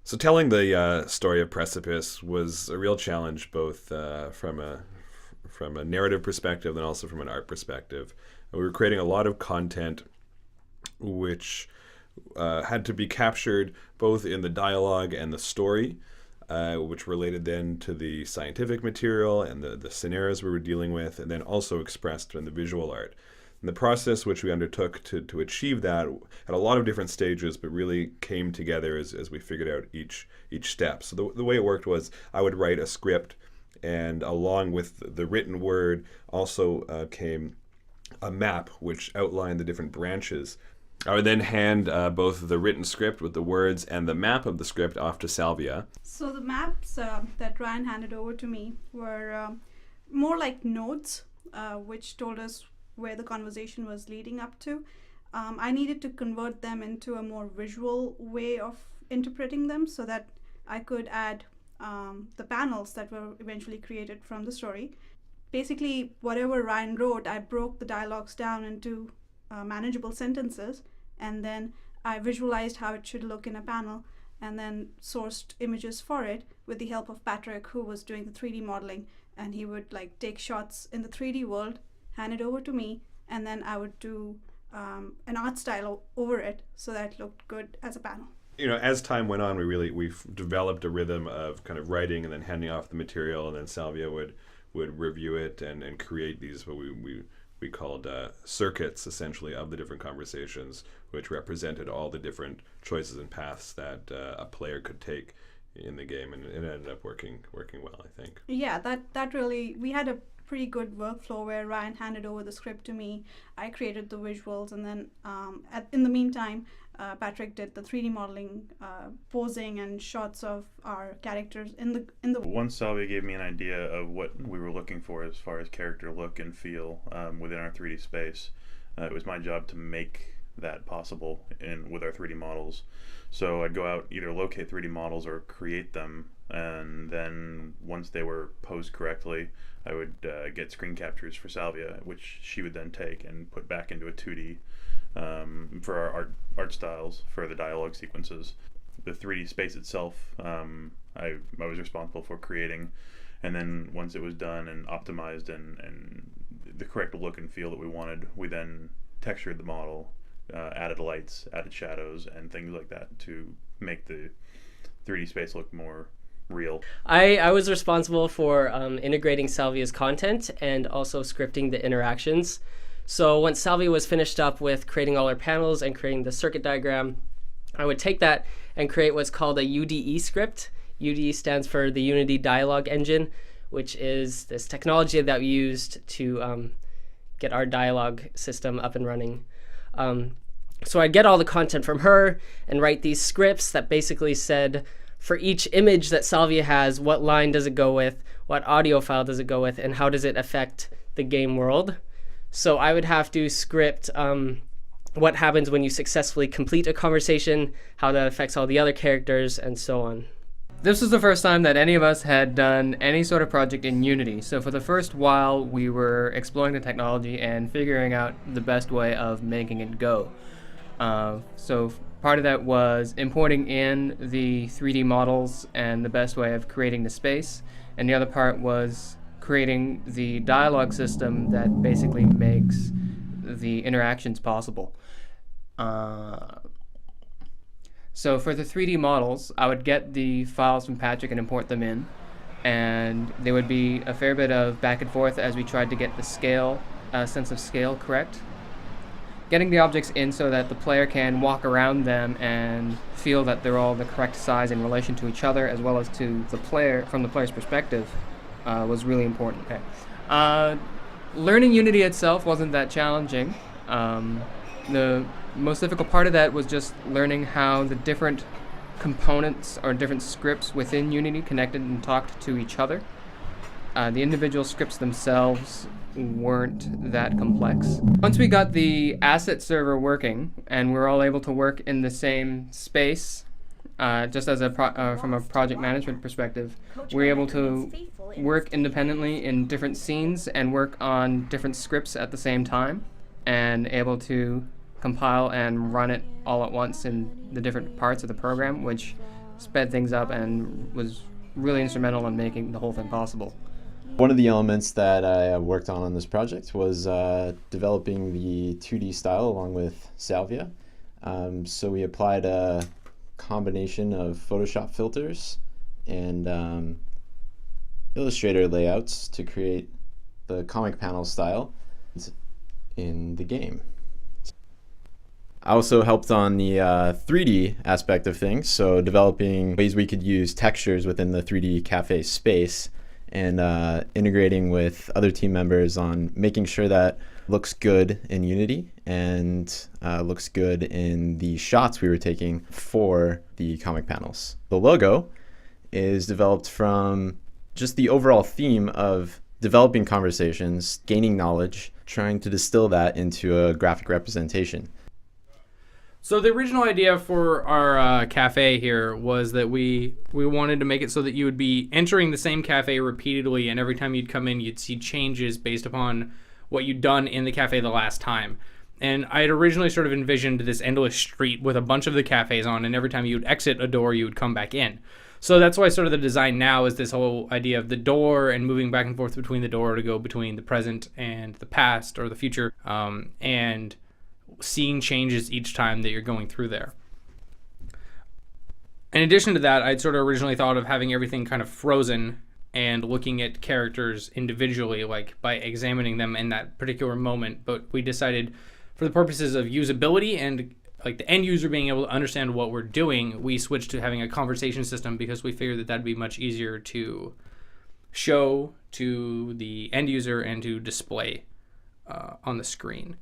So telling the story of Precipice was a real challenge, both from a narrative perspective and also from an art perspective. We were creating a lot of content which had to be captured both in the dialogue and the story, which related then to the scientific material and the scenarios we were dealing with, and then also expressed in the visual art. And the process which we undertook to achieve that at a lot of different stages, but really came together as we figured out each step. So the way it worked was I would write a script, and along with the written word also came a map which outlined the different branches. I would then hand both the written script with the words and the map of the script off to Salvia. So the maps that Ryan handed over to me were more like notes, which told us where the conversation was leading up to. I needed to convert them into a more visual way of interpreting them so that I could add the panels that were eventually created from the story. Basically, whatever Ryan wrote, I broke the dialogues down into manageable sentences, and then I visualized how it should look in a panel, and then sourced images for it with the help of Patrick, who was doing the 3D modeling, and he would take shots in the 3D world, hand it over to me, and then I would do an art style over it so that it looked good as a panel. As time went on, we've developed a rhythm of kind of writing and then handing off the material, and then Salvia would review it and create these what we called circuits, essentially, of the different conversations, which represented all the different choices and paths that a player could take in the game, and it ended up working well, I think. Yeah, that really, we had a pretty good workflow where Ryan handed over the script to me, I created the visuals, and then in the meantime, Patrick did the 3D modeling, posing and shots of our characters in the. Once Salvia gave me an idea of what we were looking for as far as character look and feel within our 3D space, it was my job to make that possible with our 3D models. So I'd go out, either locate 3D models or create them, and then once they were posed correctly, I would get screen captures for Salvia, which she would then take and put back into a 2D for our art styles for the dialogue sequences. The 3D space itself, I was responsible for creating, and then once it was done and optimized and the correct look and feel that we wanted, we then textured the model, added lights, added shadows, and things like that to make the 3D space look more real. I was responsible for integrating Salvia's content and also scripting the interactions. So once Salvia was finished up with creating all our panels and creating the circuit diagram, I would take that and create what's called a UDE script. UDE stands for the Unity Dialogue Engine, which is this technology that we used to get our dialogue system up and running. So I'd get all the content from her and write these scripts that basically said, for each image that Salvia has, what line does it go with, what audio file does it go with, and how does it affect the game world. So I would have to script what happens when you successfully complete a conversation, how that affects all the other characters, and so on. This was the first time that any of us had done any sort of project in Unity. So for the first while, we were exploring the technology and figuring out the best way of making it go. So part of that was importing in the 3D models and the best way of creating the space. And the other part was creating the dialogue system that basically makes the interactions possible. So for the 3D models, I would get the files from Patrick and import them in, and there would be a fair bit of back and forth as we tried to get the scale, sense of scale correct. Getting the objects in so that the player can walk around them and feel that they're all the correct size in relation to each other, as well as to the player, from the player's perspective, was really important. Okay. Learning Unity itself wasn't that challenging. The most difficult part of that was just learning how the different components or different scripts within Unity connected and talked to each other. The individual scripts themselves weren't that complex. Once we got the asset server working and we were all able to work in the same space, just as from a project management perspective, we were able to work independently in different scenes and work on different scripts at the same time, and able to compile and run it all at once in the different parts of the program, which sped things up and was really instrumental in making the whole thing possible. One of the elements that I worked on this project was developing the 2D style along with Salvia. So we applied a combination of Photoshop filters and Illustrator layouts to create the comic panel style in the game. I also helped on the 3D aspect of things, so developing ways we could use textures within the 3D cafe space and integrating with other team members on making sure that looks good in Unity and looks good in the shots we were taking for the comic panels. The logo is developed from just the overall theme of developing conversations, gaining knowledge, trying to distill that into a graphic representation. So the original idea for our cafe here was that we wanted to make it so that you would be entering the same cafe repeatedly, and every time you'd come in, you'd see changes based upon what you'd done in the cafe the last time. And I had originally sort of envisioned this endless street with a bunch of the cafes on, and every time you would exit a door, you would come back in. So that's why sort of the design now is this whole idea of the door and moving back and forth between the door to go between the present and the past or the future, and seeing changes each time that you're going through there. In addition to that, I'd sort of originally thought of having everything kind of frozen and looking at characters individually, like by examining them in that particular moment. But we decided for the purposes of usability and like the end user being able to understand what we're doing, we switched to having a conversation system because we figured that that'd be much easier to show to the end user and to display on the screen.